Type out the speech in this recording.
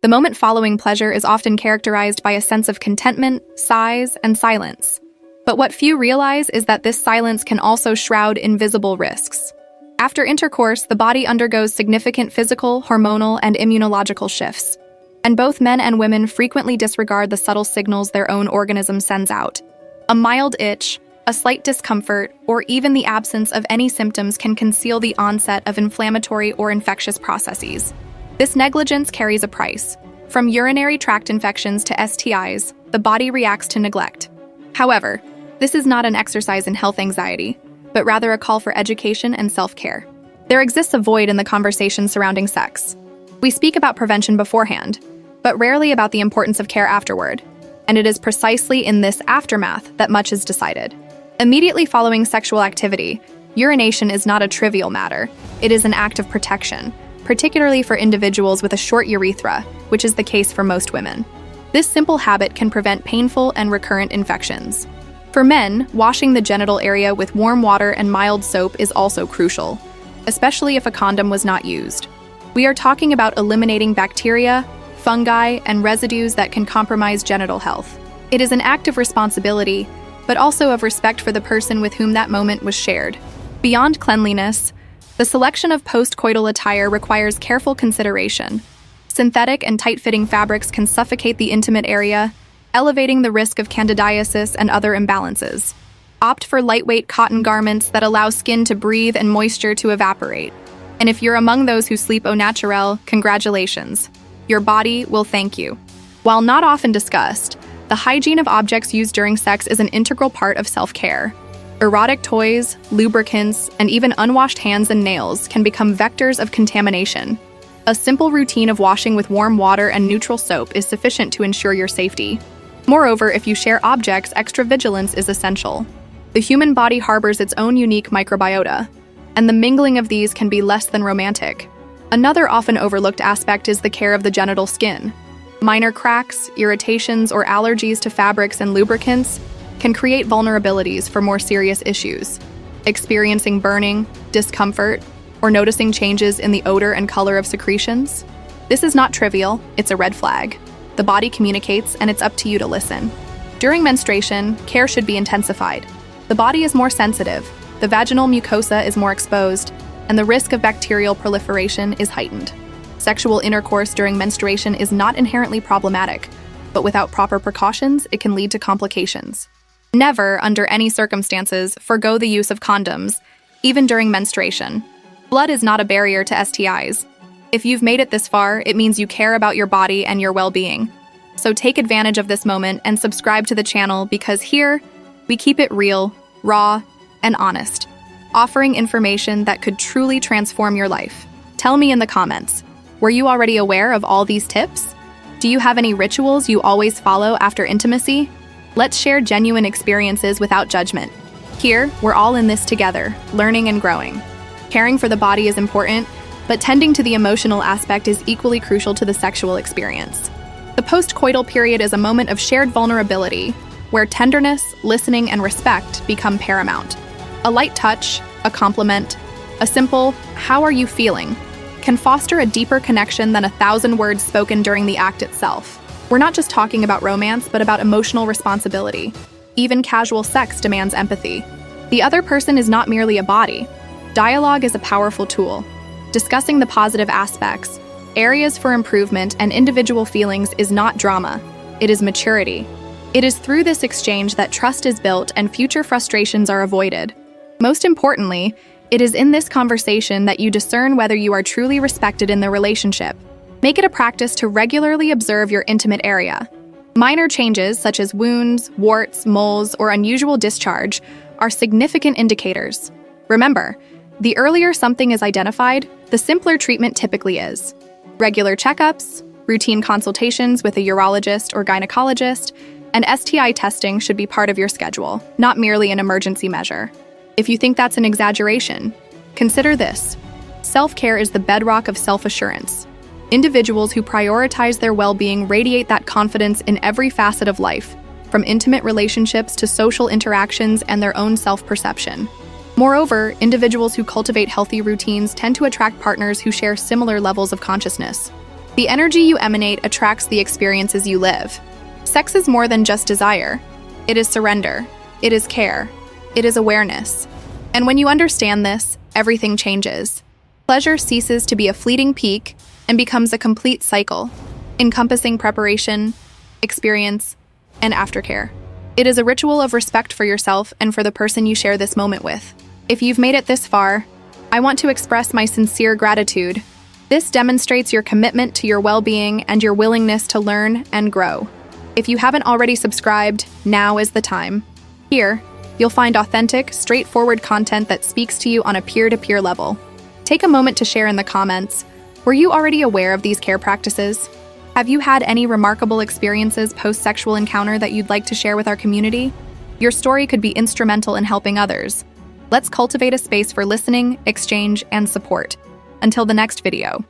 The moment following pleasure is often characterized by a sense of contentment, sighs, and silence. But what few realize is that this silence can also shroud invisible risks. After intercourse, the body undergoes significant physical, hormonal, and immunological shifts. And both men and women frequently disregard the subtle signals their own organism sends out. A mild itch, a slight discomfort, or even the absence of any symptoms can conceal the onset of inflammatory or infectious processes. This negligence carries a price. From urinary tract infections to STIs, the body reacts to neglect. However, this is not an exercise in health anxiety, but rather a call for education and self-care. There exists a void in the conversation surrounding sex. We speak about prevention beforehand, but rarely about the importance of care afterward. And it is precisely in this aftermath that much is decided. Immediately following sexual activity, urination is not a trivial matter. It is an act of protection, particularly for individuals with a short urethra, which is the case for most women. This simple habit can prevent painful and recurrent infections. For men, washing the genital area with warm water and mild soap is also crucial, especially if a condom was not used. We are talking about eliminating bacteria, fungi, and residues that can compromise genital health. It is an act of responsibility, but also of respect for the person with whom that moment was shared. Beyond cleanliness, the selection of post-coital attire requires careful consideration. Synthetic and tight-fitting fabrics can suffocate the intimate area, elevating the risk of candidiasis and other imbalances. Opt for lightweight cotton garments that allow skin to breathe and moisture to evaporate. And if you're among those who sleep au naturel, congratulations. Your body will thank you. While not often discussed, the hygiene of objects used during sex is an integral part of self-care. Erotic toys, lubricants, and even unwashed hands and nails can become vectors of contamination. A simple routine of washing with warm water and neutral soap is sufficient to ensure your safety. Moreover, if you share objects, extra vigilance is essential. The human body harbors its own unique microbiota, and the mingling of these can be less than romantic. Another often overlooked aspect is the care of the genital skin. Minor cracks, irritations, or allergies to fabrics and lubricants can create vulnerabilities for more serious issues. Experiencing burning, discomfort, or noticing changes in the odor and color of secretions? This is not trivial, it's a red flag. The body communicates, and it's up to you to listen. During menstruation, care should be intensified. The body is more sensitive, the vaginal mucosa is more exposed, and the risk of bacterial proliferation is heightened. Sexual intercourse during menstruation is not inherently problematic, but without proper precautions, it can lead to complications. Never, under any circumstances, forgo the use of condoms, even during menstruation. Blood is not a barrier to STIs. If you've made it this far, it means you care about your body and your well-being. So take advantage of this moment and subscribe to the channel, because here, we keep it real, raw, and honest, offering information that could truly transform your life. Tell me in the comments, were you already aware of all these tips? Do you have any rituals you always follow after intimacy? Let's share genuine experiences without judgment. Here, we're all in this together, learning and growing. Caring for the body is important, but tending to the emotional aspect is equally crucial to the sexual experience. The post-coital period is a moment of shared vulnerability, where tenderness, listening, and respect become paramount. A light touch, a compliment, a simple, "How are you feeling?" can foster a deeper connection than 1,000 words spoken during the act itself. We're not just talking about romance, but about emotional responsibility. Even casual sex demands empathy. The other person is not merely a body. Dialogue is a powerful tool. Discussing the positive aspects, areas for improvement, and individual feelings is not drama. It is maturity. It is through this exchange that trust is built and future frustrations are avoided. Most importantly, it is in this conversation that you discern whether you are truly respected in the relationship. Make it a practice to regularly observe your intimate area. Minor changes such as wounds, warts, moles, or unusual discharge are significant indicators. Remember, the earlier something is identified, the simpler treatment typically is. Regular checkups, routine consultations with a urologist or gynecologist, and STI testing should be part of your schedule, not merely an emergency measure. If you think that's an exaggeration, consider this. Self-care is the bedrock of self-assurance. Individuals who prioritize their well-being radiate that confidence in every facet of life, from intimate relationships to social interactions and their own self-perception. Moreover, individuals who cultivate healthy routines tend to attract partners who share similar levels of consciousness. The energy you emanate attracts the experiences you live. Sex is more than just desire. It is surrender. It is care. It is awareness. And when you understand this, everything changes. Pleasure ceases to be a fleeting peak and becomes a complete cycle, encompassing preparation, experience, and aftercare. It is a ritual of respect for yourself and for the person you share this moment with. If you've made it this far, I want to express my sincere gratitude. This demonstrates your commitment to your well-being and your willingness to learn and grow. If you haven't already subscribed, now is the time. Here, you'll find authentic, straightforward content that speaks to you on a peer-to-peer level. Take a moment to share in the comments. Were you already aware of these care practices? Have you had any remarkable experiences post-sexual encounter that you'd like to share with our community? Your story could be instrumental in helping others. Let's cultivate a space for listening, exchange, and support. Until the next video.